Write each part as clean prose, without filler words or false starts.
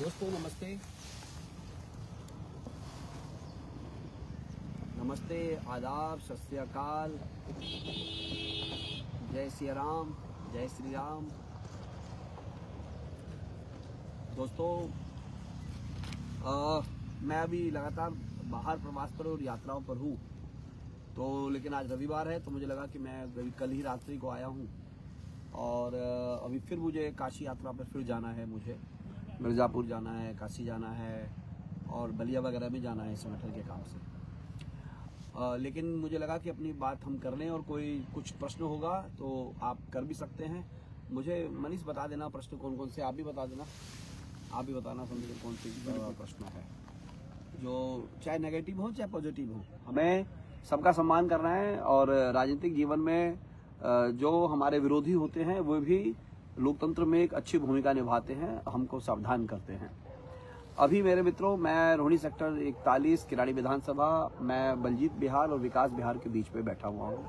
दोस्तों नमस्ते, नमस्ते, आदाब, सत श्री अकाल, जय श्री राम, जय श्री राम। दोस्तों मैं अभी लगातार बाहर प्रवास पर और यात्राओं पर हूँ, तो लेकिन आज रविवार है तो मुझे लगा कि मैं कल ही रात्रि को आया हूँ और अभी फिर मुझे काशी यात्रा पर फिर जाना है। मुझे मिर्ज़ापुर जाना है, काशी जाना है और बलिया वगैरह में जाना है संगठन के काम से। लेकिन मुझे लगा कि अपनी बात हम कर लें और कोई कुछ प्रश्न होगा तो आप कर भी सकते हैं। मुझे मनीष बता देना प्रश्न कौन कौन से, आप भी बता देना, आप भी बताना समझिए कौन सी प्रश्न है, जो चाहे नेगेटिव हो चाहे पॉजिटिव हो। हमें सबका सम्मान करना है और राजनीतिक जीवन में जो हमारे विरोधी होते हैं वो भी लोकतंत्र में एक अच्छी भूमिका निभाते हैं, हमको सावधान करते हैं। अभी मेरे मित्रों, मैं रोहिणी सेक्टर 41 किराड़ी विधानसभा, मैं बलजीत बिहार और विकास बिहार के बीच में बैठा हुआ हूँ।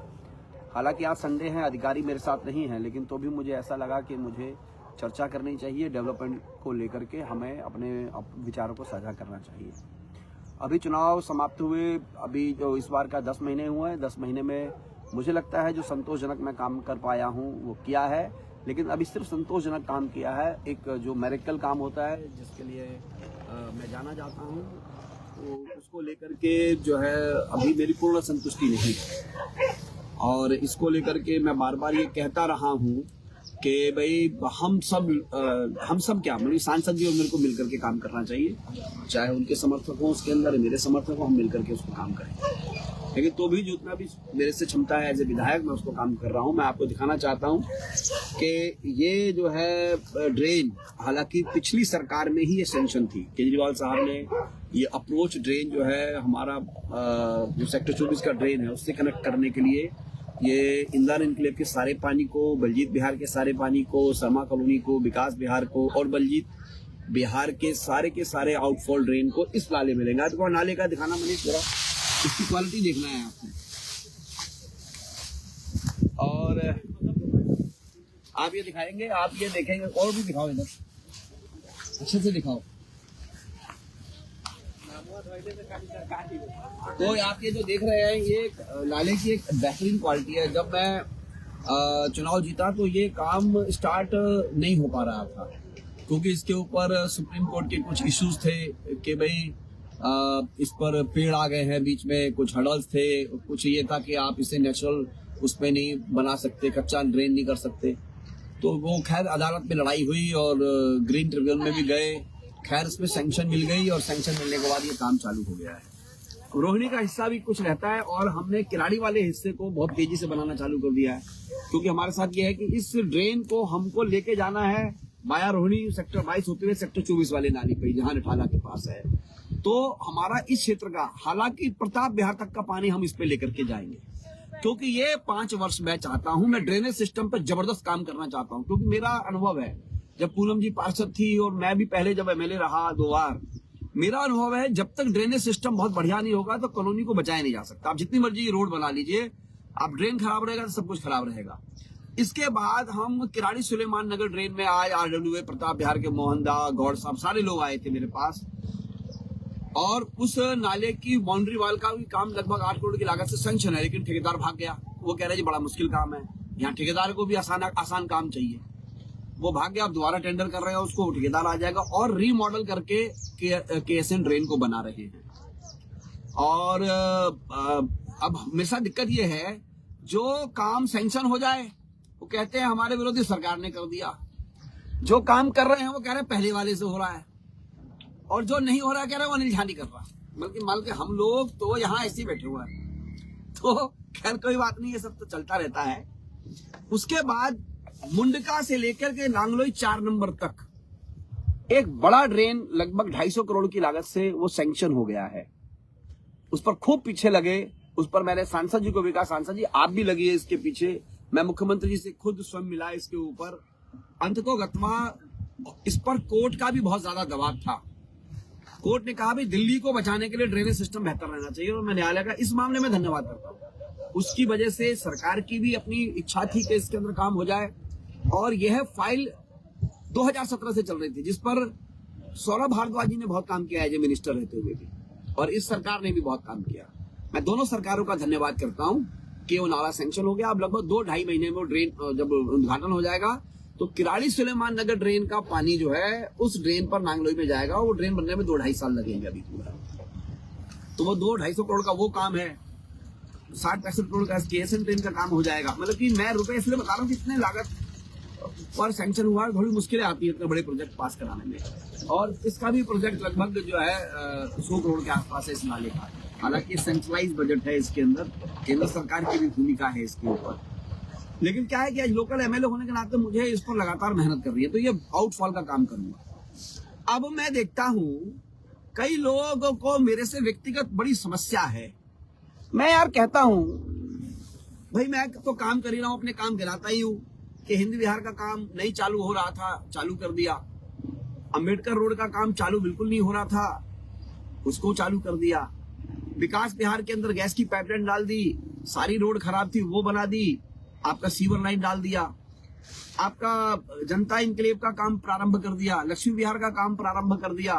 हालांकि आज संडे है, अधिकारी मेरे साथ नहीं है, लेकिन तो भी मुझे ऐसा लगा कि मुझे चर्चा करनी चाहिए, डेवलपमेंट को लेकर के हमें अपने विचारों को साझा करना चाहिए। अभी चुनाव समाप्त हुए, अभी जो इस बार का 10 महीने हुए हैं, 10 महीने में मुझे लगता है जो संतोषजनक मैं काम कर पाया हूँ वो किया है। लेकिन अभी सिर्फ संतोषजनक काम किया है, एक जो मेरिकल काम होता है जिसके लिए मैं जाना चाहता हूँ, तो उसको लेकर के जो है अभी मेरी पूर्ण संतुष्टि नहीं है। और इसको लेकर के मैं बार बार ये कहता रहा हूँ कि भाई हम सब क्या, मेरी सांसद जी और मेरे को मिलकर के काम करना चाहिए, चाहे उनके समर्थक हो उसके अंदर, मेरे समर्थक हो, हम मिलकर के उसको काम करें। लेकिन तो भी जितना भी मेरे से क्षमता है एज ए विधायक मैं उसको काम कर रहा हूँ। मैं आपको दिखाना चाहता हूँ कि ये जो है ड्रेन, हालांकि पिछली सरकार में ही ये सैंक्शन थी, केजरीवाल साहब ने ये अप्रोच ड्रेन जो है हमारा जो सेक्टर 24 का ड्रेन है उससे कनेक्ट करने के लिए ये इंदिरा एन्क्लेव के सारे पानी को, बलजीत बिहार के सारे पानी को, शर्मा कॉलोनी को, विकास बिहार को और बलजीत बिहार के सारे आउटफॉल ड्रेन को इस नाले में लेंगे। तो नाले का दिखाना मनीष जरा, इसकी क्वालिटी देखना है आपको। और आप ये दिखाएंगे, आप ये देखेंगे, और भी दिखाओ, इधर अच्छे से दिखाओ। तो आप ये जो देख रहे हैं ये नाले की एक बेहतरीन क्वालिटी है। जब मैं चुनाव जीता तो ये काम स्टार्ट नहीं हो पा रहा था, क्योंकि इसके ऊपर सुप्रीम कोर्ट के कुछ इश्यूज थे कि भाई इस पर पेड़ आ गए हैं, बीच में कुछ हर्डल्स थे, कुछ ये था कि आप इसे नेचुरल उसमें नहीं बना सकते, कच्चा ड्रेन नहीं कर सकते। तो वो खैर अदालत में लड़ाई हुई और ग्रीन ट्रिब्यूनल में भी गए, खैर इसमें सैंक्शन मिल गई और सैंक्शन मिलने के बाद ये काम चालू हो गया है। रोहिणी का हिस्सा भी कुछ रहता है और हमने किराड़ी वाले हिस्से को बहुत तेजी से बनाना चालू कर दिया है, क्योंकि हमारे साथ ये है कि इस ड्रेन को हमको लेके जाना है वाया रोहिणी सेक्टर 22 होते हुए सेक्टर 24 वाले नाली पे, जहाँ निठाला के पास है। तो हमारा इस क्षेत्र का, हालांकि प्रताप बिहार तक का पानी हम इस पे लेकर के जाएंगे, क्योंकि ये 5 वर्ष मैं चाहता हूं, मैं ड्रेनेज सिस्टम पर जबरदस्त काम करना चाहता हूं। क्योंकि मेरा अनुभव है, जब पूनम जी पार्षद थी और मैं भी पहले जब एमएलए रहा 2 बार, मेरा अनुभव है जब तक ड्रेनेज सिस्टम बहुत बढ़िया नहीं होगा तो कॉलोनी को बचाया नहीं जा सकता। आप जितनी मर्जी रोड बना लीजिए, आप ड्रेन खराब रहेगा तो सब कुछ खराब रहेगा। इसके बाद हम किराड़ी सुलेमान नगर ड्रेन में आए, RWA प्रताप बिहार के मोहनदा गौड़ साहब सारे लोग आए थे मेरे पास, और उस नाले की बाउंड्री वाल का भी काम लगभग 8 करोड़ की लागत से सैंक्शन है, लेकिन ठेकेदार भाग गया। वो कह रहे जी बड़ा मुश्किल काम है, यहाँ ठेकेदार को भी आसान काम चाहिए, वो भाग गया। अब दोबारा टेंडर कर रहे हैं उसको, ठेकेदार आ जाएगा और रीमॉडल करके KSN ड्रेन को बना रहे हैं। और अब हमेशा दिक्कत ये है, जो काम सैंक्शन हो जाए वो कहते हैं हमारे विरोधी सरकार ने कर दिया, जो काम कर रहे हैं वो कह रहे हैं पहले वाले से हो रहा है, और जो नहीं हो रहा है कह रहे हैं वो अनिल झा नहीं कर रहा। बल्कि हम लोग तो यहाँ ऐसे ही बैठे हुए हैं। तो खैर कोई बात नहीं, ये सब तो चलता रहता है। उसके बाद मुंडका से लेकर के नांगलोई 4 नंबर तक एक बड़ा ड्रेन लगभग 250 करोड़ की लागत से वो सैंक्शन हो गया है। उस पर खूब पीछे लगे, उस पर मैंने सांसद जी को भी कहा, सांसद जी आप भी लगिए इसके पीछे। मैं मुख्यमंत्री जी से खुद स्वयं मिला इसके ऊपर। अंततोगत्वा इस पर कोर्ट का भी बहुत ज्यादा दबाव था। कोर्ट ने कहा भाई दिल्ली को बचाने के लिए ड्रेनेज सिस्टम बेहतर रहना चाहिए, और मैं न्यायालय का इस मामले में धन्यवाद करता हूँ। उसकी वजह से सरकार की भी अपनी इच्छा थी कि इसके अंदर काम हो जाए, और यह फाइल 2017 से चल रही थी, जिस पर सौरभ भारद्वाज जी ने बहुत काम किया है एज मिनिस्टर रहते हुए भी, और इस सरकार ने भी बहुत काम किया। मैं दोनों सरकारों का धन्यवाद करता हूं कि वो नाला सैंक्शन हो गया। अब लगभग 2-2.5 महीने में वो ड्रेन जब उद्घाटन हो जाएगा तो किराड़ी सुलेमान नगर ड्रेन का पानी जो है उस ड्रेन पर नांगलोई में जाएगा। वो ड्रेन बनने में 2-2.5 साल लगेंगे अभी पूरा। तो वो 200-250 करोड़ का वो काम है, 60-65 करोड़ का KSM ट्रेन का काम हो जाएगा। मतलब कि मैं रुपए इसलिए बता रहा हूँ कि इतने लागत पर सैंक्शन हुआ है, थोड़ी मुश्किलें आती है इतने बड़े प्रोजेक्ट पास कराने में। और इसका भी प्रोजेक्ट लगभग जो है 100 करोड़ के आसपास है इस नाले का। हालांकि सेंट्रलाइज बजट है इसके अंदर, केंद्र सरकार की भी भूमिका है इसके ऊपर। लेकिन क्या है कि आज लोकल MLA होने के नाते मुझे इस पर लगातार मेहनत कर रही है, तो ये आउटफॉल का काम करूंगा। अब मैं देखता हूं कई लोगों को मेरे से व्यक्तिगत बड़ी समस्या है। मैं यार कहता हूं भाई मैं तो काम कर ही रहा हूं, अपने काम गिराता ही हूं कि हिंद विहार का काम नहीं चालू हो रहा था, चालू कर दिया। अंबेडकर रोड का काम चालू बिल्कुल नहीं हो रहा था, उसको चालू कर दिया। विकास बिहार के अंदर गैस की पाइपलाइन डाल दी, सारी रोड खराब थी वो बना दी। आपका सीवर लाइन डाल दिया, आपका जनता इनक्लेव का काम प्रारंभ कर दिया, लक्ष्मी विहार का काम प्रारंभ कर दिया।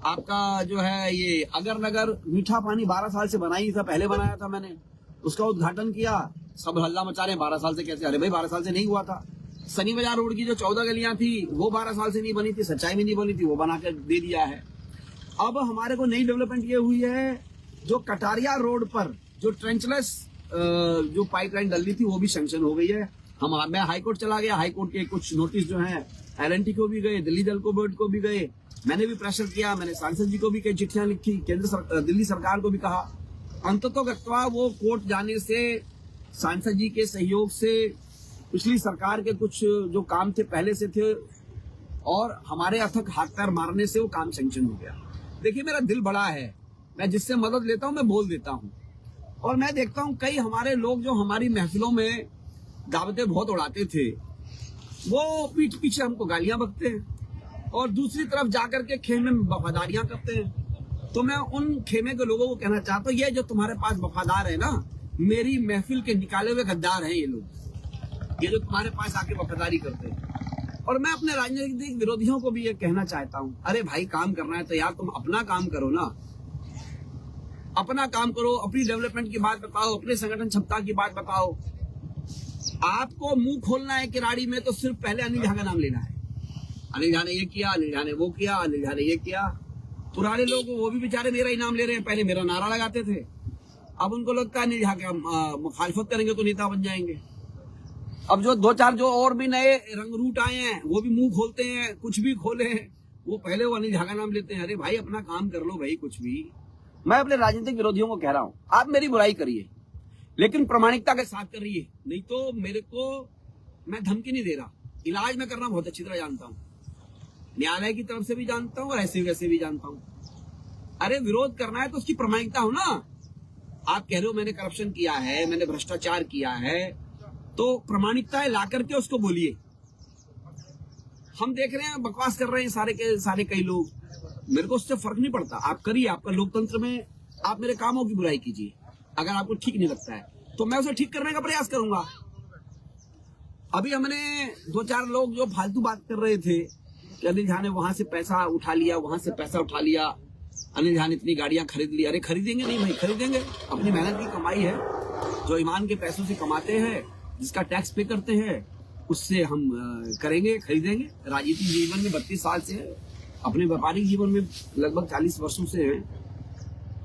आपका जो है ये अगर नगर मीठा पानी 12 साल से बना ही था, पहले बनाया था मैंने, उसका उद्घाटन किया। सब हल्ला मचा रहे 12 साल से कैसे? अरे भाई 12 साल से नहीं हुआ था। सनी बाजार रोड की जो 14 गलियां थी वो 12 साल से नहीं बनी थी, सच्चाई में नहीं बनी थी, वो बना के दे दिया है। अब हमारे को नई डेवलपमेंट ये हुई है, जो कटारिया रोड पर जो ट्रेंचलेस जो पाइपलाइन डली थी वो भी सैंक्शन हो गई है। मैं हाईकोर्ट चला गया, हाईकोर्ट के कुछ नोटिस जो है LNT को भी गए, दिल्ली जल बोर्ड को भी गए, मैंने भी प्रेशर किया, मैंने सांसद जी को भी कई चिट्ठियां लिखी, दिल्ली सरकार को भी कहा। अंततोगत्वा वो कोर्ट जाने से सांसद जी के सहयोग से पिछली सरकार के कुछ जो काम थे पहले से थे और हमारे अथक हाथ पैर मारने से वो काम सैंक्शन हो गया। देखिए मेरा दिल बड़ा है, मैं जिससे मदद लेता हूं मैं बोल देता हूं। और मैं देखता हूं कई हमारे लोग जो हमारी महफिलों में दावतें बहुत उड़ाते थे वो पीठ पीछे हमको गालियां बकते हैं और दूसरी तरफ जाकर के खेमे में वफादारियां करते हैं। तो मैं उन खेमे के लोगों को कहना चाहता हूं, ये जो तुम्हारे पास वफादार है ना, मेरी महफिल के निकाले हुए गद्दार हैं ये लोग, ये जो तुम्हारे पास आके वफादारी करते हैं। और मैं अपने राजनीतिक विरोधियों को भी ये कहना चाहता हूं, अरे भाई काम करना है तो यार तुम अपना काम करो ना, अपना काम करो, अपनी डेवलपमेंट की बात बताओ, अपने संगठन क्षमता की बात बताओ। आपको मुंह खोलना है किराड़ी में तो सिर्फ पहले अनिल झा का नाम लेना है। अनिल झा ने ये किया, अनिल झा ने वो किया, अनिल झा ने ये किया। पुराने लोग वो भी बेचारे मेरा ही नाम ले रहे हैं, पहले मेरा नारा लगाते थे, अब उनको लगता है अनिल झा का मुखालफत करेंगे तो नेता बन जाएंगे। अब जो 2-4 जो और भी नए रंग रूट आए हैं वो भी मुंह खोलते हैं, कुछ भी खोले वो पहले वो अनिल झा का नाम लेते हैं। अरे भाई अपना काम कर लो भाई, कुछ भी। मैं अपने राजनीतिक विरोधियों को कह रहा हूं, आप मेरी बुराई करिए लेकिन प्रामाणिकता के साथ करिए, नहीं तो मेरे को मैं धमकी नहीं दे रहा। इलाज मैं करना बहुत अच्छी तरह जानता हूं, न्यायालय की तरफ से भी जानता हूं और ऐसे वैसे भी जानता हूं। अरे विरोध करना है तो उसकी प्रामाणिकता हो ना। आप कह रहे हो मैंने करप्शन किया है, मैंने भ्रष्टाचार किया है, तो प्रामाणिकता ला करके उसको बोलिए। हम देख रहे हैं बकवास कर रहे हैं सारे के सारे कई लोग, मेरे को उससे फर्क नहीं पड़ता। आप करिए, आपका लोकतंत्र में आप मेरे कामों की बुराई कीजिए, अगर आपको ठीक नहीं लगता है तो मैं उसे ठीक करने का प्रयास करूंगा। अभी हमने 2-4 लोग जो फालतू बात कर रहे थे कि अनिल झा ने वहां से पैसा उठा लिया, वहां से पैसा उठा लिया, अनिल झा ने इतनी गाड़ियां खरीद ली। अरे खरीदेंगे नहीं भाई, खरीदेंगे, अपनी मेहनत की कमाई है, जो ईमान के पैसों से कमाते हैं, जिसका टैक्स पे करते हैं, उससे हम करेंगे, खरीदेंगे। राजनीतिक जीवन में 32 साल से है, अपने व्यापारिक जीवन में लगभग 40 वर्षों से है।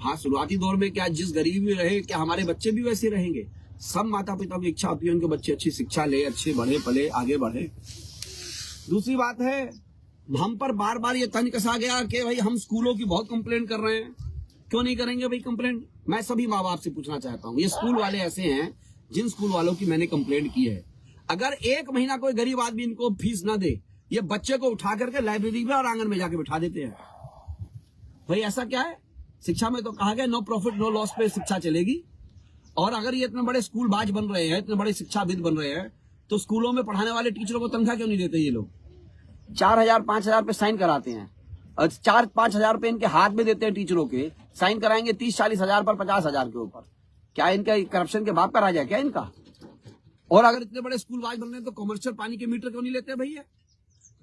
हाँ शुरुआती दौर में क्या जिस गरीबी में रहे क्या हमारे बच्चे भी वैसे रहेंगे? सब माता पिता की इच्छा होती है उनके बच्चे अच्छी शिक्षा ले, अच्छे बढ़े पले, आगे बढ़े। दूसरी बात है, हम पर बार बार ये तंज कसा गया कि भाई हम स्कूलों की बहुत कंप्लेंट कर रहे हैं। क्यों नहीं करेंगे भाई कंप्लेंट? मैं सभी माँ बाप से पूछना चाहता हूँ, ये स्कूल वाले ऐसे हैं जिन स्कूल वालों की मैंने कंप्लेंट की है, अगर 1 महीना कोई गरीब आदमी इनको फीस ना दे, ये बच्चे को उठा करके लाइब्रेरी में और आंगन में जाके बिठा देते हैं। भाई ऐसा क्या है? शिक्षा में तो कहा गया नो प्रॉफिट नो लॉस पे शिक्षा चलेगी। और अगर ये इतने बड़े स्कूल बाज बन रहे हैं, इतने बड़े शिक्षाविद बन रहे हैं, तो स्कूलों में पढ़ाने वाले टीचरों को तनख्वाह क्यों नहीं देते? ये लोग 4,000-5,000 पे साइन कराते हैं और 4-5,000 पे इनके हाथ में देते हैं टीचरों के, साइन कराएंगे 30-40 हजार पर 50,000 के ऊपर। क्या इनका करप्शन के बाप का राजा है क्या इनका? और अगर इतने बड़े स्कूल वाज बन रहे हैं तो कमर्शियल पानी के मीटर क्यों नहीं लेते भैया?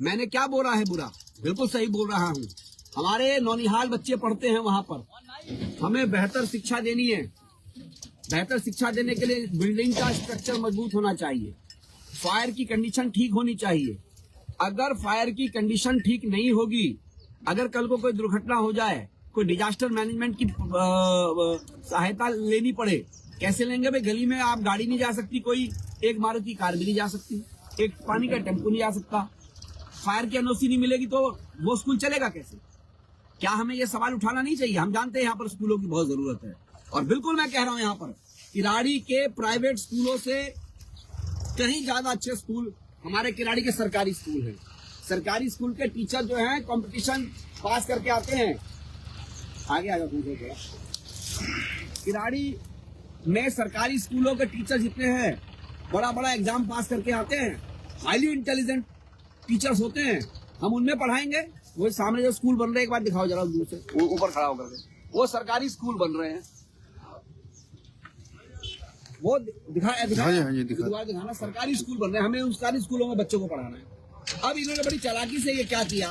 मैंने क्या बोला है बुरा? बिल्कुल सही बोल रहा हूँ। हमारे नौनिहाल बच्चे पढ़ते हैं वहां पर, हमें बेहतर शिक्षा देनी है। बेहतर शिक्षा देने के लिए बिल्डिंग का स्ट्रक्चर मजबूत होना चाहिए, फायर की कंडीशन ठीक होनी चाहिए। अगर फायर की कंडीशन ठीक नहीं होगी, अगर कल को कोई दुर्घटना हो जाए, कोई डिजास्टर मैनेजमेंट की सहायता लेनी पड़े, कैसे लेंगे भाई? गली में आप गाड़ी नहीं जा सकती, कोई एक मारुति कार भी नहीं जा सकती, एक पानी का टेम्पो नहीं जा सकता, फायर की एनओसी नहीं मिलेगी तो वो स्कूल चलेगा कैसे? क्या हमें ये सवाल उठाना नहीं चाहिए? हम जानते हैं यहाँ पर स्कूलों की बहुत जरूरत है, और बिल्कुल मैं कह रहा हूँ यहाँ पर किराड़ी के प्राइवेट स्कूलों से कहीं ज्यादा अच्छे स्कूल हमारे किराड़ी के सरकारी स्कूल हैं। सरकारी स्कूल के टीचर जो हैं कंपटीशन पास करके आते हैं। आगे आगे पूछो थोड़ा। किराड़ी में सरकारी स्कूलों के टीचर जितने हैं, बड़ा बड़ा एग्जाम पास करके आते हैं, हाईली इंटेलिजेंट टीचर्स होते हैं। हम उनमें पढ़ाएंगे। वो सामने जो स्कूल बन रहे हैं, एक बार दिखाओ जरा दूर से, वो ऊपर खड़ा होकर के, वो सरकारी स्कूल बन रहे हैं। वो दिखाना सरकारी स्कूल बन रहे हैं, हमें उन सरकारी स्कूलों में बच्चों को पढ़ाना है। अब इन्होंने बड़ी चालाकी से ये क्या किया,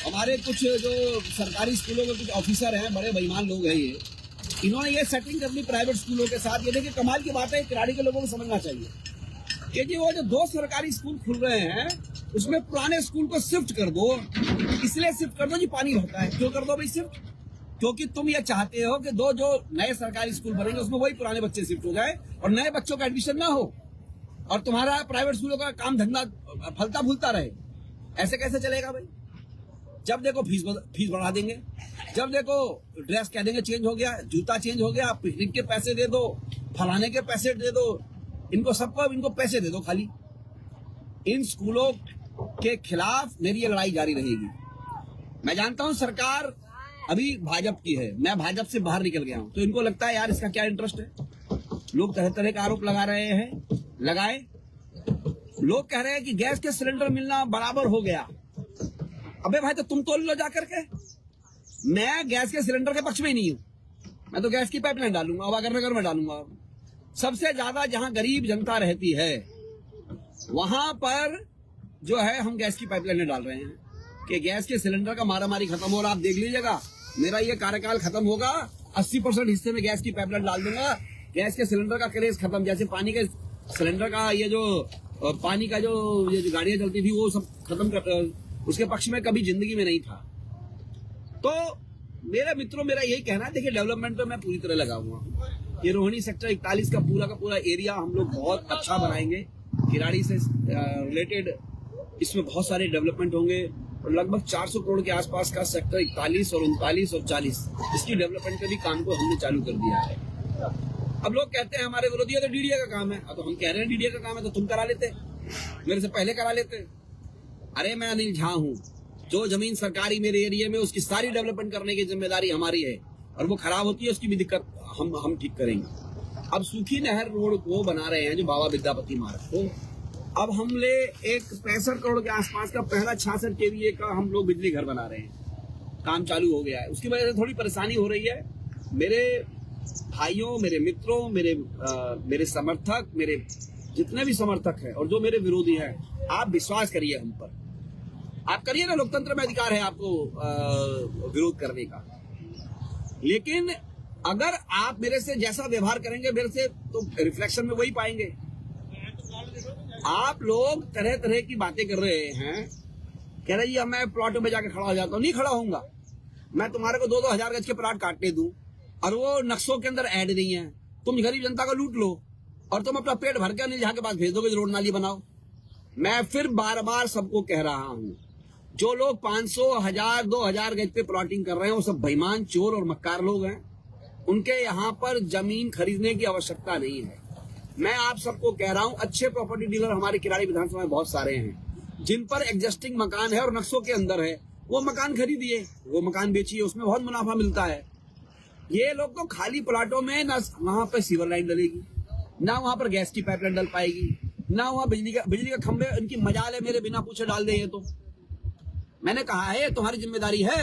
हमारे कुछ जो सरकारी स्कूलों में कुछ ऑफिसर हैं, बड़े बेईमान लोग हैं ये, इन्होंने ये सेटिंग कर ली प्राइवेट स्कूलों के साथ। ये देखिए कमाल की बात है, किराड़ी के लोगों को समझना चाहिए कि जी वो जो 2 सरकारी स्कूल खुल रहे हैं, उसमें पुराने स्कूल को शिफ्ट कर दो। इसलिए शिफ्ट कर दो जी पानी रहता है। क्यों कर दो भाई शिफ्ट? क्योंकि तुम ये चाहते हो कि 2 जो नए सरकारी स्कूल बनेंगे उसमें वही पुराने बच्चे शिफ्ट हो जाए और नए बच्चों का एडमिशन ना हो, और तुम्हारा प्राइवेट स्कूलों का काम धंधा फलता फूलता रहे। ऐसे कैसे चलेगा भाई? जब देखो फीस बढ़ा देंगे, जब देखो ड्रेस कह देंगे चेंज हो गया, जूता चेंज हो गया, पिकनिक के पैसे दे दो, फलाने के पैसे दे दो, इनको सबको इनको पैसे दे दो खाली। इन स्कूलों के खिलाफ मेरी ये लड़ाई जारी रहेगी। मैं जानता हूं सरकार अभी भाजपा की है, मैं भाजपा से बाहर निकल गया हूं, तो इनको लगता है यार इसका क्या इंटरेस्ट है। लोग तरह तरह का आरोप लगा रहे हैं, लगाए। लोग कह रहे हैं कि गैस के सिलेंडर मिलना बराबर हो गया। अबे भाई तो तुम तोल लो जा करके। मैं गैस के सिलेंडर के पक्ष में ही नहीं हूं, मैं तो गैस की पाइपलाइन डालूंगा, वागर नगर में डालूंगा। सबसे ज्यादा जहां गरीब जनता रहती है वहां पर जो है हम गैस की पाइपलाइन डाल रहे हैं कि गैस के सिलेंडर का मारामारी खत्म हो रहा। आप देख लीजिएगा, मेरा ये कार्यकाल खत्म होगा, 80% हिस्से में गैस की पाइपलाइन डाल दूंगा। गैस के सिलेंडर का क्रेज खत्म। जैसे पानी के सिलेंडर का ये जो पानी का जो गाड़ियां चलती थी वो सब खत्म कर, उसके पक्ष में कभी जिंदगी में नहीं था। तो मेरे मित्रों, मेरा यही कहना है, देखिए डेवलपमेंट पे मैं पूरी तरह लगा हुआ हूँ। ये रोहिणी सेक्टर 41 का पूरा एरिया हम लोग बहुत अच्छा बनाएंगे। किराड़ी से रिलेटेड इसमें बहुत सारे डेवलपमेंट होंगे और लगभग 400 करोड़ के आसपास का सेक्टर 41 और 39 और 40 इसकी डेवलपमेंट के भी काम को हमने चालू कर दिया है। अब लोग कहते हैं हमारे विरोधी है तो डीडीए का काम है। तो हम कह रहे हैं डीडीए का काम है तो तुम करा लेते, मेरे से पहले करा लेते। अरे मैं अनिल झा हूं, जो जमीन सरकारी मेरे एरिया में उसकी सारी डेवलपमेंट करने की जिम्मेदारी हमारी है, और वो खराब होती है उसकी भी दिक्कत हम ठीक करेंगे। अब सूखी नहर रोड को बना रहे हैं जो बाबा विद्यापति मार्ग को, अब हमने एक 65 करोड़ के आसपास का पहला 66 केवीए का हम लोग बिजली घर बना रहे हैं, काम चालू हो गया है। उसकी वजह से थोड़ी परेशानी हो रही है। मेरे भाइयों, मेरे मित्रों, मेरे समर्थक, मेरे जितने भी समर्थक हैं और जो मेरे विरोधी हैं, आप विश्वास करिए हम पर, आप करिए ना, लोकतंत्र में अधिकार है आपको विरोध करने का। लेकिन अगर आप मेरे से जैसा व्यवहार करेंगे मेरे से, तो रिफ्लेक्शन में वही पाएंगे। आप लोग तरह तरह की बातें कर रहे हैं, कह रहे जी मैं प्लॉट में जाके खड़ा हो जाता हूं। नहीं खड़ा होऊंगा मैं, तुम्हारे को 2-2 हजार गज के प्लॉट काटने दूं और वो नक्शों के अंदर ऐड नहीं है, तुम गरीब जनता को लूट लो और तुम अपना पेट भर के अनिल झा के पास भेज दोगे रोड नाली बनाओ। मैं फिर बार बार सबको कह रहा हूं, जो लोग 500, 1000, 2000 गज पे प्लॉटिंग कर रहे हैं वो सब बेईमान, चोर और मक्कार लोग हैं। उनके यहाँ पर जमीन खरीदने की आवश्यकता नहीं है। मैं आप सबको कह रहा हूं, अच्छे प्रॉपर्टी डीलर हमारे किराड़ी विधानसभा में बहुत सारे हैं जिन पर एग्जिस्टिंग मकान है और नक्शों के अंदर है, वो मकान खरीदिए, वो मकान बेचिए, उसमें बहुत मुनाफा मिलता है। ये लोग तो खाली प्लाटों में ना वहां पर सीवर लाइन डलेगी, ना वहां पर गैस की पाइपलाइन डल पाएगी, ना वहां बिजली का खंभे, इनकी मजाल है मेरे बिना पूछे डाल दे। ये तो मैंने कहा है तुम्हारी जिम्मेदारी है।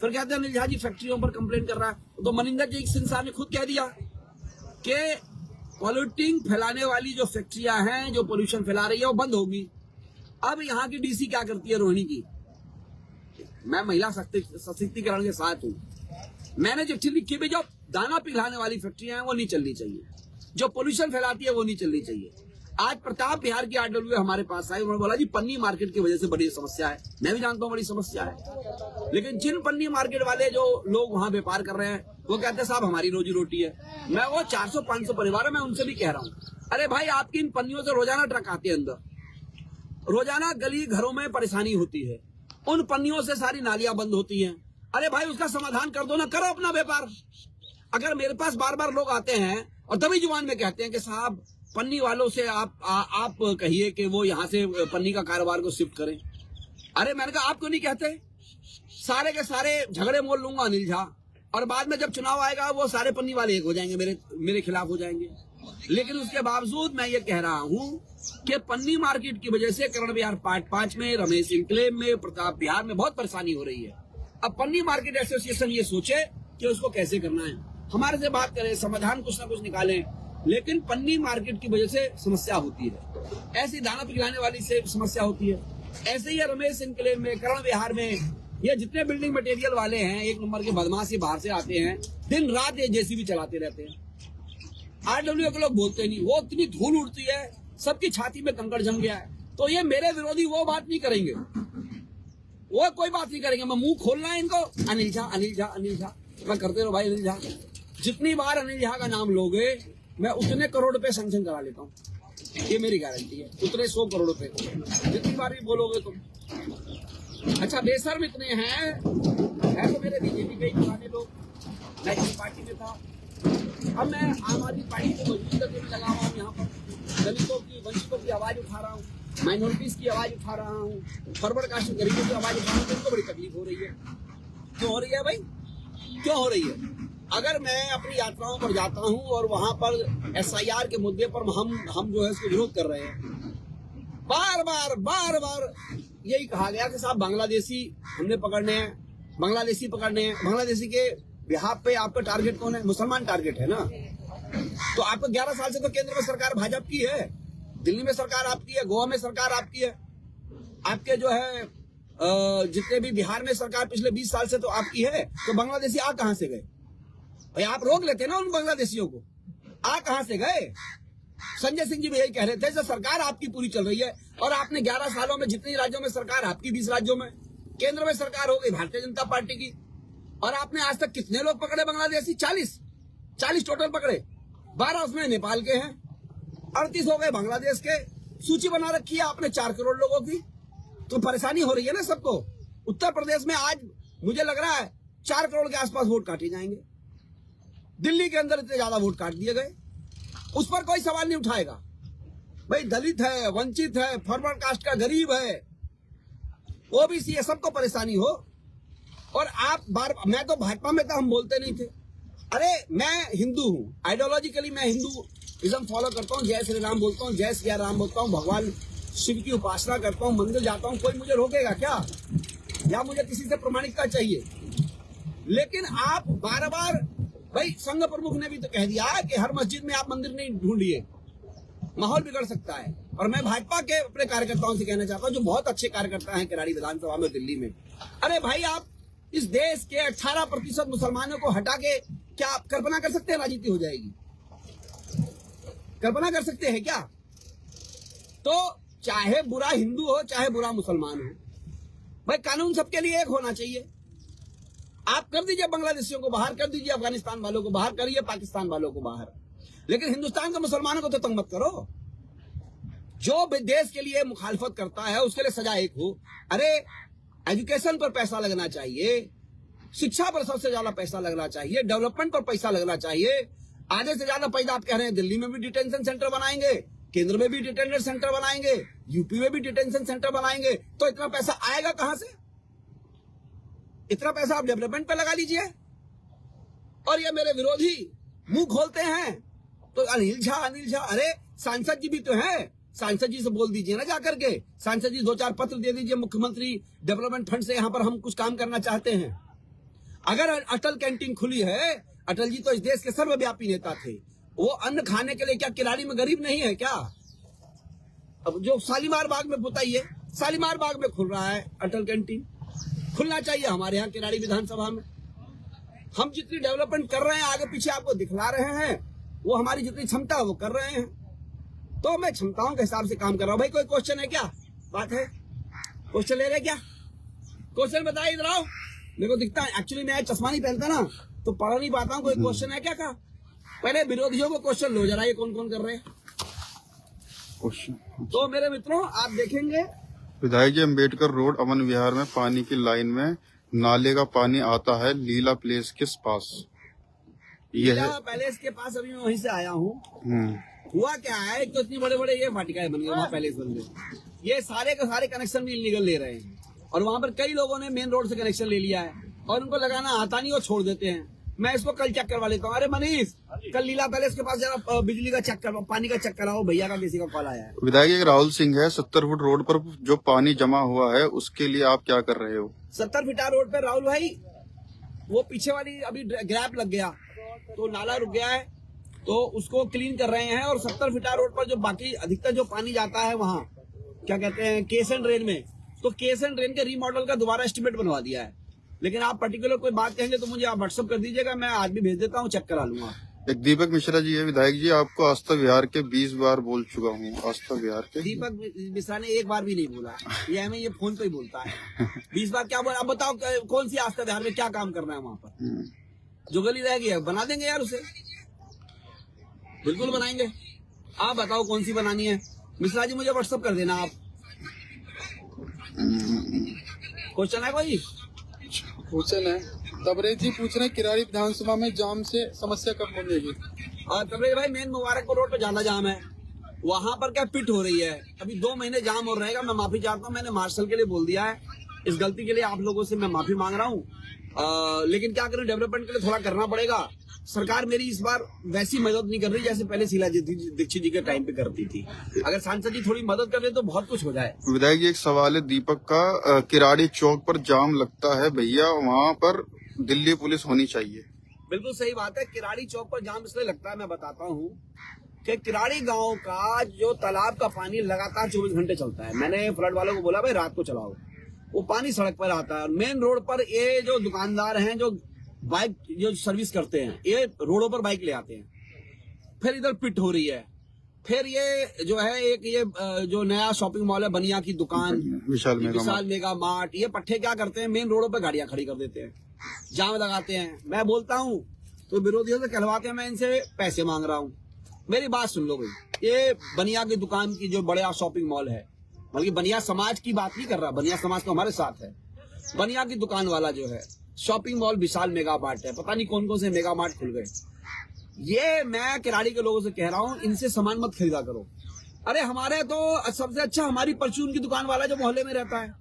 फिर कहते हैं अनिल झा जी फैक्ट्रियों पर कंप्लेन कर रहा है। तो मनिंदर जी सिंह साहब ने खुद कह दिया कि पॉल्यूटिंग फैलाने वाली जो फैक्ट्रियां हैं, जो पोल्यूशन फैला रही है, वो बंद होगी। अब यहाँ की डीसी क्या करती है रोहिणी की, मैं महिला सशक्तिकरण के साथ हूँ, मैंने चिट्ठी लिखी भी जो दाना पिघलाने वाली फैक्ट्रियां हैं वो नहीं चलनी चाहिए, जो पोल्यूशन फैलाती है वो नहीं चलनी चाहिए। आज प्रताप बिहार की आरडब्ल्यू हमारे पास आई, उन्होंने बोला जी पन्नी मार्केट की वजह से बड़ी समस्या है। मैं भी जानता हूँ बड़ी समस्या है, लेकिन जिन पन्नी मार्केट वाले जो लोग वहां व्यापार कर रहे हैं वो कहते हैं साहब हमारी रोजी रोटी है। मैं वो 400-500 परिवार है, मैं उनसे भी कह रहा हूँ अरे भाई आपकी इन पन्नियों से रोजाना ट्रक आते हैं अंदर, रोजाना गली घरों में परेशानी होती है, उन पन्नियों से सारी नालियां बंद होती हैं। अरे भाई उसका समाधान कर दो ना, करो अपना व्यापार। अगर मेरे पास बार बार लोग आते हैं और तभी जुबान में कहते हैं कि साहब पन्नी वालों से आप कहिए कि वो यहाँ से पन्नी का कारोबार को शिफ्ट करें। अरे मैंने कहा आप क्यों नहीं कहते, सारे के सारे झगड़े मोल लूंगा अनिल झा, और बाद में जब चुनाव आएगा वो सारे पन्नी वाले एक हो जाएंगे, मेरे खिलाफ हो जाएंगे। लेकिन उसके बावजूद मैं ये कह रहा हूं कि पन्नी मार्केट की वजह से करण विहार पार्ट 5 में, रमेश इंक्लेव में, प्रताप बिहार में बहुत परेशानी हो रही है। अब पन्नी मार्केट एसोसिएशन ये सोचे कि उसको कैसे करना है, हमारे से बात करें, समाधान कुछ ना कुछ निकालें, लेकिन पन्नी मार्केट की वजह से समस्या होती है। ऐसी दाना पिघलाने वाली से समस्या होती है, ऐसे ही रमेश इंक्लेव में, करण विहार में, ये जितने बिल्डिंग मटेरियल वाले हैं एक नंबर के बदमाश ये बाहर से आते हैं, दिन रात ये जेसीबी चलाते रहते हैं। आरडब्ल्यू के लोग बोलते नहीं, वो इतनी धूल उड़ती है, सबकी छाती में कंकड़ जम गया है। तो ये मेरे विरोधी वो बात नहीं करेंगे, वो कोई बात नहीं करेंगे। मैं मुंह खोलना है इनको, अनिल झा अनिल झा अनिल झा, मैं करते रहो भाई अनिल झा। जितनी बार अनिल झा का नाम लोगे मैं उतने करोड़ रुपए सैंक्शन करा लेता हूँ, ये मेरी गारंटी है, उतने 100 करोड़ रुपए जितनी बार भी बोलोगे तुम। अच्छा बेशर्म इतने हैं तो मेरे बीजेपी के पुराने लोग, मैं इस पार्टी में था, अब मैं आम आदमी पार्टी को मजबूत करके भी लगा हुआ हूँ। यहाँ पर दलितों की, वंचितों की आवाज उठा रहा हूँ, माइनॉरिटीज की आवाज उठा रहा हूँ, फॉरवर्ड कास्ट गरीबों की आवाज उठा रहा हूँ। उनको बड़ी तकलीफ हो रही है। क्यों हो रही है भाई, क्यों हो रही है? अगर मैं अपनी यात्राओं पर जाता हूँ और वहां पर SIR के मुद्दे पर हम जो है इसको विरोध कर रहे हैं, बार बार यही कहा गया कि साहब बांग्लादेशी हमने पकड़ने हैं, बांग्लादेशी पकड़ने हैं। बांग्लादेशी के बिहार पे आपका टारगेट कौन है? मुसलमान टारगेट है ना। तो आपको 11 साल से तो केंद्र में सरकार भाजपा की है, दिल्ली में सरकार आपकी है, गोवा में सरकार आपकी है, आपके जो है जितने भी बिहार में सरकार पिछले 20 साल से तो आपकी है। तो बांग्लादेशी आ कहां से गए भाई? आप रोक लेते ना उन बांग्लादेशियों को, आ कहां से गए? संजय सिंह जी भी यही कह रहे थे कि सरकार आपकी पूरी चल रही है, और आपने 11 सालों में जितनी राज्यों में सरकार आपकी, 20 राज्यों में, केंद्र में सरकार हो गई भारतीय जनता पार्टी की, और आपने आज तक कितने लोग पकड़े बांग्लादेशी? 40 टोटल पकड़े, 12 उसमें नेपाल के हैं, 38 हो गए बांग्लादेश के। सूची बना रखी है आपने 4 करोड़ लोगों की। तो परेशानी हो रही है ना सबको। उत्तर प्रदेश में आज मुझे लग रहा है 4 करोड़ के आसपास वोट काटे जाएंगे, दिल्ली के अंदर इतने ज्यादा वोट काट दिए गए, उस पर कोई सवाल नहीं उठाएगा। भाई दलित है, वंचित है, फॉरवर्ड कास्ट का गरीब है, OBC है, सबको परेशानी हो। और आप मैं तो भाजपा में था, हम बोलते नहीं थे। अरे मैं हिंदू हूँ, आइडियोलॉजिकली मैं हिंदूइज्म फॉलो करता हूँ, जय श्री राम बोलता हूँ, जय सिया राम बोलता हूँ, भगवान शिव की उपासना करता हूँ, मंदिर जाता हूँ, कोई मुझे रोकेगा क्या? या मुझे किसी से प्रमाणिकता चाहिए? लेकिन आप बार बार, भाई संघ प्रमुख ने भी तो कह दिया कि हर मस्जिद में आप मंदिर नहीं ढूंढिए, माहौल बिगड़ सकता है। और मैं भाजपा के अपने कार्यकर्ताओं से कहना चाहता हूं, जो बहुत अच्छे कार्यकर्ता हैं किराड़ी विधानसभा में, दिल्ली में, अरे भाई आप इस देश के 18% मुसलमानों को हटा के क्या आप कल्पना कर सकते हैं राजनीति हो जाएगी? कल्पना कर सकते हैं क्या? तो चाहे बुरा हिंदू हो, चाहे बुरा मुसलमान हो, भाई कानून सबके लिए एक होना चाहिए। आप कर दीजिए बांग्लादेशियों को बाहर, कर दीजिए अफगानिस्तान वालों को बाहर, करिए पाकिस्तान वालों को बाहर, लेकिन हिंदुस्तान के मुसलमानों को तो तंग मत करो। जो देश के लिए मुखालफत करता है उसके लिए सजा एक हो। अरे एजुकेशन पर पैसा लगना चाहिए, शिक्षा पर सबसे ज्यादा पैसा लगना चाहिए, डेवलपमेंट पर पैसा लगना चाहिए। आधे से ज्यादा पैसा आप कह रहे हैं दिल्ली में भी डिटेंशन सेंटर बनाएंगे, केंद्र में भी डिटेंशन सेंटर बनाएंगे, यूपी में भी डिटेंशन सेंटर बनाएंगे, तो इतना पैसा आएगा कहां से? इतना पैसा आप डेवलपमेंट पे लगा लीजिए। और ये मेरे विरोधी मुंह खोलते हैं तो अनिल झा, अरे सांसद जी भी तो हैं, सांसद जी से बोल दीजिए ना जाकर के, सांसद जी 2-4 पत्र दे दीजिए, मुख्यमंत्री डेवलपमेंट फंड से यहाँ पर हम कुछ काम करना चाहते हैं। अगर अटल कैंटीन खुली है, अटल जी तो इस देश के सर्वव्यापी नेता थे, वो अन्न खाने के लिए क्या किराड़ी में गरीब नहीं है क्या? अब जो शालीमार बाग में बताइए, शालीमार बाग में खुल रहा है अटल कैंटीन, खुलना चाहिए हमारे यहाँ किराड़ी विधानसभा में। हम जितनी डेवलपमेंट कर रहे हैं आगे पीछे आपको दिखला रहे हैं, वो हमारी जितनी क्षमता है वो कर रहे हैं, तो मैं क्षमताओं के हिसाब से काम कर रहा हूँ। भाई कोई क्वेश्चन है क्या? बात है, क्वेश्चन ले रहे क्या? क्वेश्चन बताइए इधर आओ। मेरे को दिखता है, एक्चुअली मैं चश्मा नहीं पहनता ना तो पढ़ नहीं पाता हूँ। कोई क्वेश्चन है क्या? पहले विरोधियों को क्वेश्चन लो जरा, ये कौन कौन कर रहे हैं क्वेश्चन। तो मेरे मित्रों आप देखेंगे विधायक जी, अम्बेडकर रोड अमन विहार में पानी की लाइन में नाले का पानी आता है लीला प्लेस के पास। लीला पैलेस के पास अभी मैं वहीं से आया हूँ। हुआ क्या है, तो इतनी बड़े बड़े ये वाटिकाएं बन गई, वहाँ पैलेस बन गए, ये सारे के सारे कनेक्शन भी इलीगल ले रहे हैं और वहाँ पर कई लोगों ने मेन रोड से कनेक्शन ले लिया है और उनको लगाना आता नहीं और छोड़ देते हैं। मैं इसको कल चेक करवा लेता हूँ। अरे मनीष, कल लीला पैलेस के पास जरा बिजली का चेक करवाओ, पानी का चेक कराओ, भैया का किसी का कॉल आया है। विधायक एक राहुल सिंह है, 70 फुट रोड पर जो पानी जमा हुआ है उसके लिए आप क्या कर रहे हो? 70 फीटा रोड पे राहुल भाई, वो पीछे वाली अभी ग्रैप लग गया तो नाला रुक गया है, तो उसको क्लीन कर रहे हैं। और 70 फीटा रोड पर जो बाकी अधिकतर जो पानी जाता है वहाँ क्या कहते हैं केसन ड्रेन में, तो केसन ड्रेन के रीमॉडल का दोबारा एस्टिमेट बनवा दिया है। लेकिन आप पर्टिकुलर कोई बात कहेंगे तो मुझे आप व्हाट्सअप कर दीजिएगा, मैं आज भी भेज देता हूँ, चेक करा लूंगा। एक दीपक मिश्रा जी है, विधायक जी आपको आस्था विहार के 20 बार बोल चुका हूँ। आस्था विहार के दीपक मिश्रा ने एक बार भी नहीं बोला, ये हमें ये फोन पे ही बोलता है। 20 बार क्या बोला? अब बताओ कौन सी आस्था विहार में क्या काम करना है वहाँ पर? जो गली रह गई है बना देंगे यार, उसे बिल्कुल बनाएंगे। आप बताओ कौन सी बनानी है? मिश्रा जी मुझे व्हाट्सअप कर देना आप। क्वेश्चन है कोई? क्वेश्चन है, तबरेज जी पूछ रहे हैं किराड़ी विधानसभा में जाम से समस्या कब बनेगी? तबरेज भाई, मेन मुबारकपुर रोड पे ज्यादा जाम है, वहाँ पर क्या पिट हो रही है, अभी 2 महीने जाम और रहेगा। मैं माफी चाहता हूँ, मैंने मार्शल के लिए बोल दिया है, इस गलती के लिए आप लोगों से मैं माफी मांग रहा हूँ। लेकिन क्या करें, डेवलपमेंट के लिए थोड़ा करना पड़ेगा। सरकार मेरी इस बार वैसी मदद नहीं कर रही जैसे पहले शीला दीक्षित जी के टाइम पे करती थी। अगर सांसद जी थोड़ी मदद कर दे तो बहुत कुछ हो जाए। विधायक जी एक सवाल है दीपक का, किराड़ी चौक पर जाम लगता है भैया, वहाँ पर दिल्ली पुलिस होनी चाहिए। बिल्कुल सही बात है, किराड़ी चौक पर जाम इसलिए लगता है, मैं बताता हूँ कि किराड़ी गांव का जो तालाब का पानी लगातार 24 घंटे चलता है। मैंने फ्लड वालों को बोला भाई रात को चलाओ, वो पानी सड़क पर आता है। मेन रोड पर ये जो दुकानदार हैं जो बाइक जो सर्विस करते हैं, ये रोडों पर बाइक ले आते हैं, फिर इधर पिट हो रही है। फिर ये जो है एक ये जो नया शॉपिंग मॉल है बनिया की दुकान, विशाल मेगा मार्ट, ये पट्टे क्या करते हैं, मेन रोडों पर गाड़ियां खड़ी कर देते हैं, जाम लगाते हैं। मैं बोलता हूँ तो विरोधियों से कहलवाते हैं मैं इनसे पैसे मांग रहा हूँ। मेरी बात सुन लो भाई, ये बनिया की दुकान की जो बड़ा शॉपिंग मॉल है, बल्कि बनिया समाज की बात नहीं कर रहा, बनिया समाज तो हमारे साथ है। बनिया की दुकान वाला जो है शॉपिंग मॉल विशाल मेगा मार्ट है, पता नहीं कौन कौन से मेगा मार्ट खुल गए। ये मैं किराड़ी के लोगों से कह रहा हूँ, इनसे सामान मत खरीदा करो। अरे हमारे तो सबसे अच्छा हमारी परचून की दुकान वाला जो मोहल्ले में रहता है,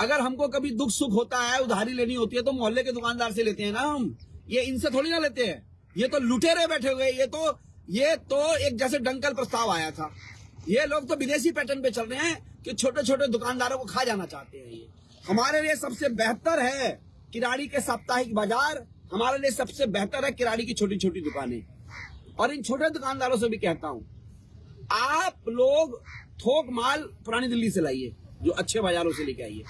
अगर हमको कभी दुख सुख होता है, उधारी लेनी होती है तो मोहल्ले के दुकानदार से लेते हैं ना हम, ये इनसे थोड़ी ना लेते हैं। ये तो लुटेरे बैठे हुए, ये तो एक जैसे डंकल प्रस्ताव आया था। ये लोग तो विदेशी पैटर्न पे चल रहे हैं कि छोटे छोटे दुकानदारों को खा जाना चाहते हैं। ये हमारे लिए सबसे बेहतर है किराड़ी के साप्ताहिक बाजार, हमारे लिए सबसे बेहतर है किराड़ी की छोटी छोटी दुकानें। और इन छोटे दुकानदारों से भी कहता हूं, आप लोग थोक माल पुरानी दिल्ली से लाइए, जो अच्छे बाजारों से लेके आइए।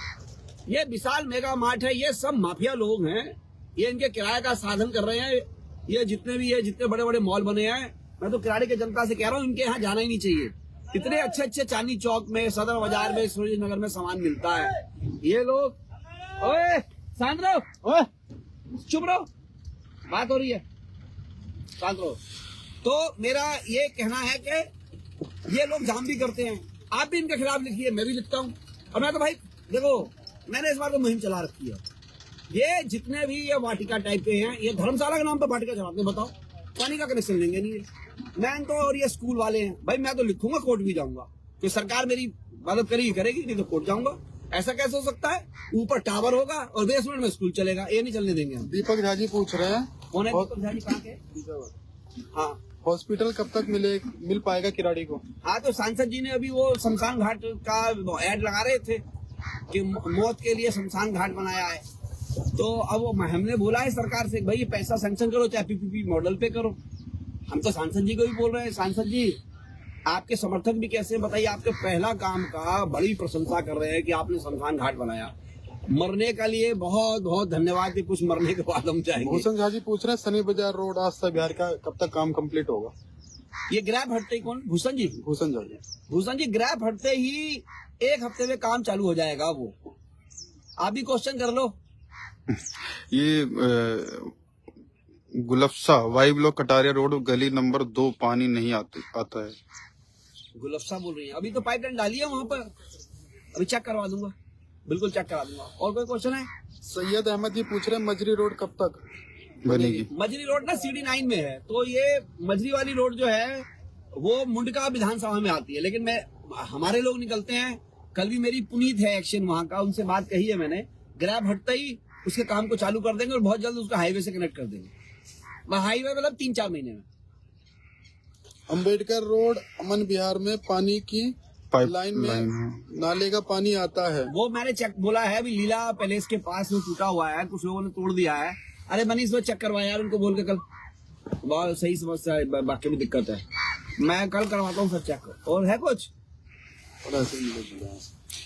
ये विशाल मेगा मार्ट है, ये सब माफिया लोग हैं, ये इनके किराए का साधन कर रहे हैं। ये जितने बड़े बड़े मॉल बने हैं, मैं तो किराड़ी की जनता से कह रहा हूँ इनके यहाँ जाना ही नहीं चाहिए। इतने अच्छे अच्छे चांदनी चौक में, सदर बाजार में, सूरज नगर में सामान मिलता है। ये लोग ओए शांत रहो, ओए चुप रहो, बात हो रही है, शांत रहो। तो मेरा ये कहना है कि ये लोग जाम भी करते हैं, आप भी इनके खिलाफ लिखिए, मैं भी लिखता हूँ। और मैं तो भाई देखो, मैंने इस बार तो मुहिम चला रखी है। ये जितने भी ये वाटिका टाइप के हैं, ये धर्मशाला के नाम पर वाटिका चलाते हैं, बताओ पानी का कनेक्शन लेंगे नहीं है। मैं तो, और ये स्कूल वाले हैं भाई, मैं तो लिखूंगा, कोर्ट भी जाऊंगा कि सरकार मेरी मदद करेगी, नहीं तो कोर्ट जाऊंगा। ऐसा कैसे हो सकता है? ऊपर टावर होगा और बेसमेंट में स्कूल चलेगा, ये नहीं चलने देंगे हम। दीपक झा जी पूछ रहे हैं, कौन है दीपक झा जी, कहाँ के? हाँ, हॉस्पिटल कब तक मिल पाएगा किराड़ी को? हाँ, तो सांसद जी ने अभी वो शमशान घाट का एड लगा रहे थे कि मौत के लिए शमशान घाट बनाया है। तो अब हमने बोला है सरकार से, भाई ये पैसा सैंक्शन करो, चाहे पीपीपी मॉडल पे करो। हम तो सांसद जी को भी बोल रहे हैं, सांसद जी आपके समर्थक भी कैसे हैं बताइए। आपके पहला काम का बड़ी प्रशंसा कर रहे हैं कि आपने शमशान घाट बनाया। मरने के लिए बहुत बहुत धन्यवाद कि कुछ मरने के बाद हम जाएंगे। भूषण झा जी पूछ रहे हैं सनी बाजार रोड आस्था बिहार का कब तक काम कंप्लीट होगा? ये ग्रैब हटते ही कौन? भूषण जी। भूषण झा जी। भूषण जी ग्रैब हटते ही 1 हफ्ते में काम चालू हो जाएगा। वो आप भी क्वेश्चन कर लो। ये गुलफसा वाई ब्लॉक कटारिया रोड गली नंबर 2 पानी नहीं आता है। गुलफ्सा बोल रही है। अभी तो पाइपलाइन डाली है वहां पर, अभी चेक करवा दूंगा, बिल्कुल चेक करा दूंगा। और कोई क्वेश्चन है? सैयद अहमद जी पूछ रहे हैं मजरी रोड कब तक बनेगी? मजरी रोड ना CD9 में है, तो ये मजरी वाली रोड जो है वो मुंडका विधानसभा में आती है, लेकिन हमारे लोग निकलते हैं। कल भी मेरी पुनीत है एक्शन वहां का, उनसे बात कही है मैंने। ग्रैब हटते ही उसके काम को चालू कर देंगे और बहुत जल्द उसका हाईवे से कनेक्ट कर देंगे। हाईवे मतलब 3-4 महीने में। अम्बेडकर रोड अमन बिहार में पानी की पाइपलाइन में नाले का पानी आता है। वो मैंने चेक बोला है, अभी लीला पैलेस के पास में टूटा हुआ है, कुछ लोगों ने तोड़ दिया है। अरे मनीष वो चेक करवाया यार, उनको बोल के कल। बहुत सही समस्या है, बाकी में दिक्कत है। मैं कल करवाता हूँ सर चेक। और है कुछ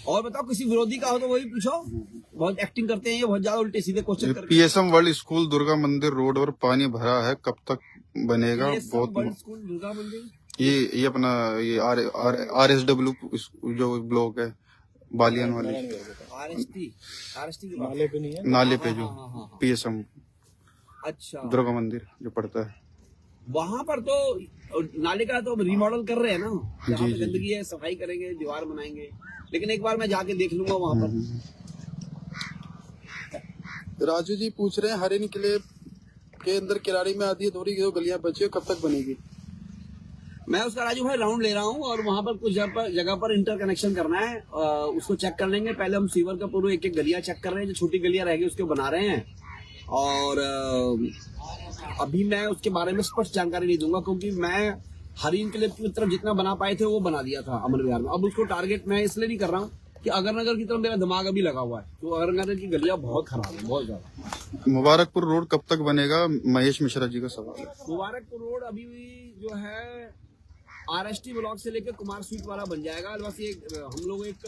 और बताओ, किसी विरोधी का हो तो वही पूछो। बहुत एक्टिंग करते हैं ये, बहुत ज्यादा उल्टे सीधे क्वेश्चन करते हैं। PSM वर्ल्ड स्कूल दुर्गा मंदिर रोड पर पानी भरा है, कब तक बनेगा? बहुत स्कूल दुर्गा मंदिर, ये अपना ये RSW जो ब्लॉक है बालियान वाले RST नाले पे नहीं है, नाले पे जो हाँ। PSM अच्छा, दुर्गा मंदिर जो पड़ता है वहां पर तो नाले का तो रिमॉडल कर रहे हैं ना, जहाँ पे जी। गंदगी है सफाई करेंगे, दीवार बनाएंगे। लेकिन एक बार मैं जाके देख लूंगा वहां पर। राजू जी पूछ रहे हैं हरिन किले के अंदर किराड़ी में आधी अधूरी जो गलियां बची है कब तक बनेगी? मैं उसका राजू भाई राउंड ले रहा हूँ और वहां पर कुछ जगह पर इंटरकनेक्शन करना है, उसको चेक कर लेंगे। पहले हम सीवर का पूरा एक गलियां चेक कर रहे हैं, जो छोटी गलियां रहेगी उसको बना रहे हैं। और अभी मैं उसके बारे में स्पष्ट जानकारी नहीं दूंगा, क्योंकि मैं हरिन किले की तरफ जितना बना पाए थे वो बना दिया था अमर विहार में। अब उसको टारगेट मैं इसलिए नहीं कर रहा हूँ कि अगरनगर की तरफ मेरा दिमाग अभी लगा हुआ है, तो अगरनगर की गलियां बहुत खराब है, बहुत ज्यादा। मुबारकपुर रोड कब तक बनेगा? महेश मिश्रा जी का सवाल है। मुबारकपुर रोड अभी जो है RST ब्लॉक से लेकर कुमार स्वीट वाला बन जाएगा। बस ये हम लोग एक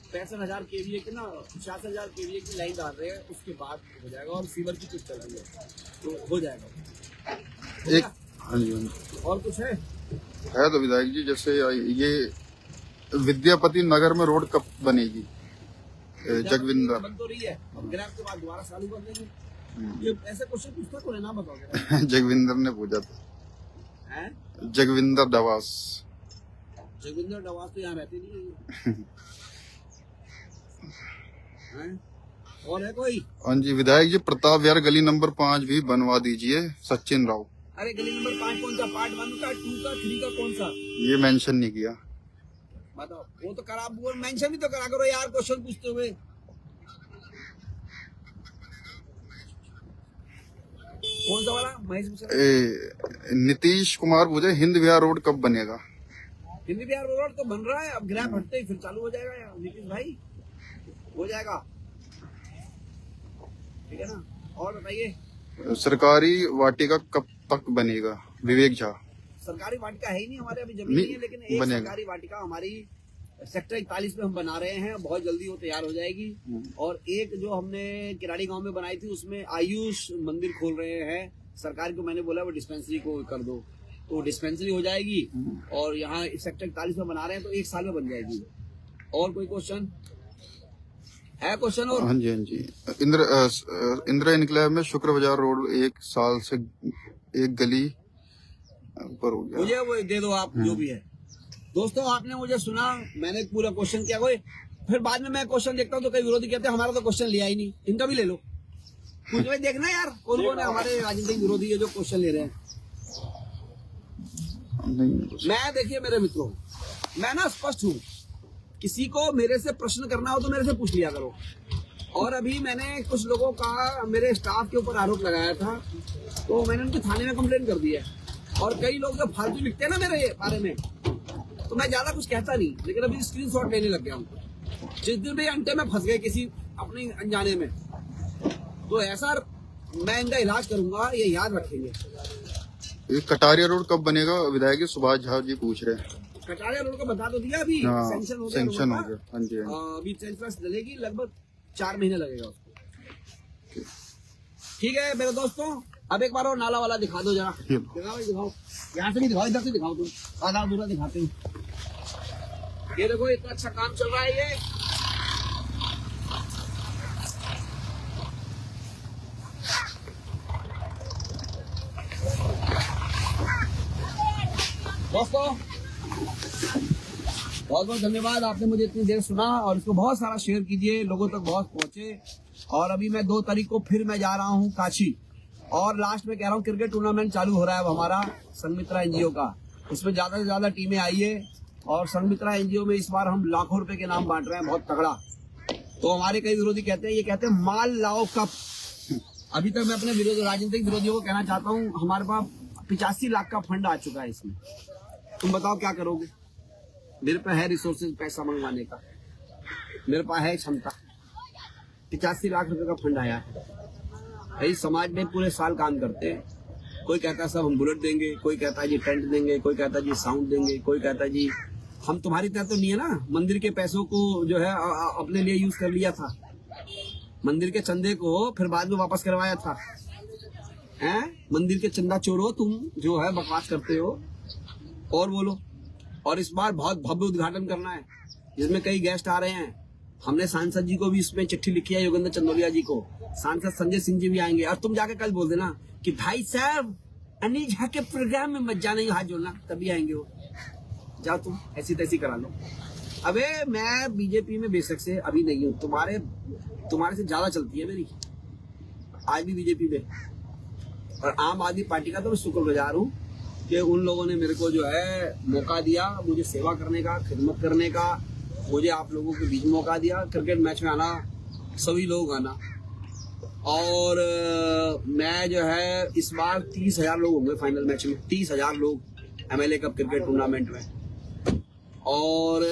65,000 kVA की ना 50,000 kVA की लाइन डाल रहे हैं, उसके बाद हो जाएगा। और सीवर की कुछ चल रही है तो हो जाएगा। एक हाँ जी और कुछ है तो विधायक जी, जैसे ये विद्यापति नगर में रोड कब बनेगी? जगविंदर बन तो रही है, अब ग्रैब के बाद दोबारा चालू कर देंगे। ये ऐसे क्वेश्चन पूछता तो है ना, बताओ। जगविंदर ने पूछा था, हैं? जगविंदर डवास। जगविंदर डवास तो यहाँ रहते नहीं है। और है कोई? हाँ जी विधायक जी, प्रताप विहार गली नंबर 5 भी बनवा दीजिए। सचिन राव। अरे गली नंबर 5 कौन सा? पार्ट 1 का, 2 का, 3 का, कौन सा? ये मेंशन नहीं किया। बताओ, वो तो करा, वो मेंशन भी तो करा करो यार क्वेश्चन पूछते हुए। कौन सा वाला? महेश मिश्रा। नीतीश कुमार पूछे हिंद विहार रोड कब बनेगा? हिंदी बिहार रोड तो बन रहा है, अब ग्रैब हटते ही फिर चालू हो जाएगा यार नीतीश भाई, हो जाएगा। ठीक है ना? और बताइए। सरकारी वाटिका कब तक बनेगा? विवेक झा। सरकारी वाटिका है ही नहीं हमारे, अभी जमीन नहीं है, लेकिन एक बनेगा। सरकारी वाटिका हमारी सेक्टर 41 में हम बना रहे हैं, बहुत जल्दी वो तैयार हो जाएगी। और एक जो हमने किराड़ी गांव में बनाई थी, उसमें आयुष मंदिर खोल रहे हैं। सरकार को मैंने बोला वो डिस्पेंसरी को कर दो, तो डिस्पेंसरी हो जाएगी। और यहाँ सेक्टर 41 में बना रहे हैं, तो 1 साल में बन जाएगी। और कोई क्वेश्चन है? क्वेश्चन और? हाँ जी इंदिरा इनकलाब में शुक्र बाजार रोड 1 साल से एक गली ऊपर हो गया। मुझे वो दे दो आप, जो भी है। दोस्तों आपने मुझे सुना, मैंने पूरा क्वेश्चन किया। कोई फिर बाद में मैं क्वेश्चन देखता हूँ तो कई विरोधी कहते हैं हमारा तो क्वेश्चन लिया ही नहीं, इनका भी ले लो। कुछ भाई देखना यार कौन कौन है हमारे राजनीतिक विरोधी है जो क्वेश्चन ले रहे हैं। मैं देखिए मेरे मित्रों, मैं ना स्पष्ट हूँ, किसी को मेरे से प्रश्न करना हो तो मेरे से पूछ लिया करो। और अभी मैंने कुछ लोगों का मेरे स्टाफ के ऊपर आरोप लगाया था, तो मैंने उनके थाने में कंप्लेंट कर दी है। और कई लोग जो फालतू लिखते हैं ना मेरे बारे में, तो मैं ज्यादा कुछ कहता नहीं, लेकिन अभी स्क्रीनशॉट लेने लग गया हूँ। जिस दिन भी अंटे में फंस गए किसी अपने अनजाने में, तो ऐसा मैं इनका इलाज करूंगा, ये याद रखेंगे। ये कटारिया रोड कब बनेगा? विधायक सुभाष झा जी पूछ रहे हैं। कटारिया रोड का बता तो दिया अभी, हाँ सैंक्शन हो गया, सैंक्शन हो रोड का। गया। हाँ जी हाँ जी। अभी ट्रांसफर डलेगी, लगभग 4 महीने लगेगा उसको। ठीक है मेरे दोस्तों, अब एक बार और नाला वाला दिखा दो जरा। ये दिखाओ भाई, दिखाओ, यहाँ से नहीं दिखाओ, इधर से दिखाओ, तुम आधा अधूरा दिखाते हो। ये देखो इतना अच्छा काम चल रहा है ये। दोस्तों बहुत बहुत धन्यवाद, आपने मुझे इतनी देर सुना और इसको बहुत सारा शेयर कीजिए, लोगों तक बहुत पहुंचे। और अभी मैं 2 तारीख को फिर मैं जा रहा हूं काशी, और लास्ट में कह रहा हूं क्रिकेट टूर्नामेंट चालू हो रहा है अब हमारा संघमित्रा एनजीओ का। इसमें ज्यादा से ज्यादा टीमें आइए, और संघमित्रा एनजीओ में इस बार हम लाखों रुपए के नाम बांट रहे हैं, बहुत तगड़ा। तो हमारे कई विरोधी कहते हैं, ये कहते हैं माल लाओ कप। अभी तक मैं अपने राजनीतिक विरोधियों को कहना चाहता हूँ, हमारे पास 85 लाख का फंड आ चुका है इसमें। तुम बताओ क्या करोगे? मेरे पास है रिसोर्सेज पैसा मंगवाने का, मेरे पास है क्षमता। 85 लाख रुपए का फंड आया है। भाई समाज में पूरे साल काम करते हैं, कोई कहता है सब हम बुलेट देंगे, कोई कहता है जी टेंट देंगे, कोई कहता है जी साउंड देंगे, कोई कहता है जी हम तुम्हारी तरह तो नहीं है ना, मंदिर के पैसों को जो है अपने लिए यूज कर लिया था, मंदिर के चंदे को फिर बाद में वापस करवाया था। हैं? मंदिर के चंदा चोरो तुम, जो है बकवास करते हो। और बोलो। और इस बार बहुत भव्य उद्घाटन करना है, जिसमें कई गेस्ट आ रहे हैं। हमने सांसद जी को भी इसमें चिट्ठी लिखी है, योगेंद्र चंदोलिया जी को, सांसद संजय सिंह जी भी आएंगे। और तुम जाके कल बोल देना कि भाई साहब अनिल झा के प्रोग्राम में मत जाना, हाथ जोड़ना, तभी आएंगे वो। जाओ तुम ऐसी तैसी करा लो। अबे मैं बीजेपी में बेशक से अभी नहीं हूँ, तुम्हारे से ज्यादा चलती है मेरी आज भी बीजेपी में। और आम आदमी पार्टी का तो मैं शुक्रगुजार हूँ कि उन लोगों ने मेरे को जो है मौका दिया, मुझे सेवा करने का, खिदमत करने का, मुझे आप लोगों के बीच मौका दिया। क्रिकेट मैच में आना, सभी लोग आना। और मैं जो है इस बार 30,000 लोग होंगे फाइनल मैच में, 30,000 लोग MLA कप क्रिकेट टूर्नामेंट में। और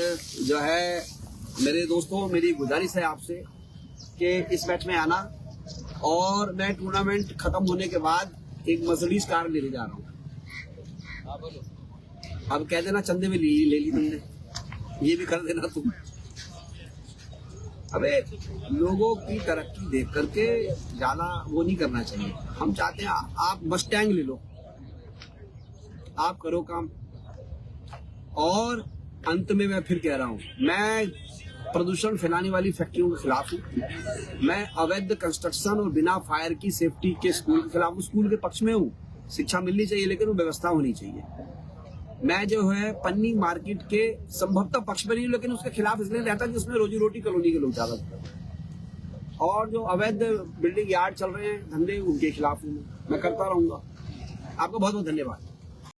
जो है मेरे दोस्तों, मेरी गुजारिश है आपसे कि इस मैच में आना। और मैं टूर्नामेंट खत्म होने के बाद एक मर्सिडीज कार लेने जा रहा हूँ। अब कह देना चंदे में ले ली तुमने, ये भी कर देना तुम। अबे लोगों की तरक्की देख करके ज्यादा वो नहीं करना चाहिए। हम चाहते हैं आप मस्टैंग ले लो, आप करो काम। और अंत में मैं फिर कह रहा हूँ, मैं प्रदूषण फैलाने वाली फैक्ट्रियों के खिलाफ हूँ। मैं अवैध कंस्ट्रक्शन और बिना फायर की सेफ्टी के स्कूल के खिलाफ हूँ। स्कूल के पक्ष में हूँ, शिक्षा मिलनी चाहिए, लेकिन वो व्यवस्था होनी चाहिए। मैं जो है पन्नी मार्केट के संभवतः पक्ष में नहीं हूँ, लेकिन उसके खिलाफ इसलिए रहता है कि उसमें रोजी रोटी कॉलोनी के लोग ज्यादा। और जो अवैध बिल्डिंग यार्ड चल रहे हैं धंधे, उनके खिलाफ हूँ मैं करता रहूंगा। आपका बहुत बहुत धन्यवाद।